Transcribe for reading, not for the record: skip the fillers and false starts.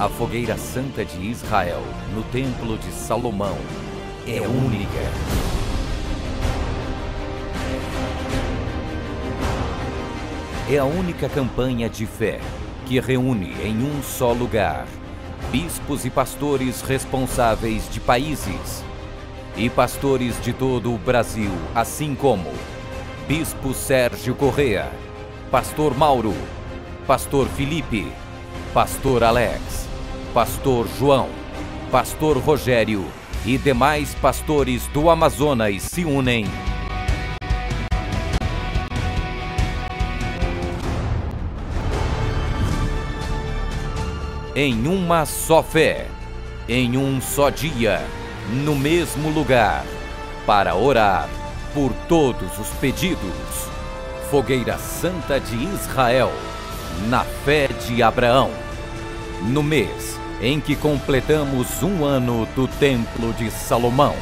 A fogueira santa de Israel, no Templo de Salomão, é única. É a única campanha de fé que reúne em um só lugar bispos e pastores responsáveis de países e pastores de todo o Brasil, assim como Bispo Sérgio Correa, Pastor Mauro, Pastor Felipe, Pastor Alex, Pastor João, Pastor Rogério e demais pastores do Amazonas se unem em uma só fé, em um só dia, no mesmo lugar, para orar por todos os pedidos. Fogueira Santa de Israel, na fé de Abraão, no mês em que completamos 1 ano do Templo de Salomão.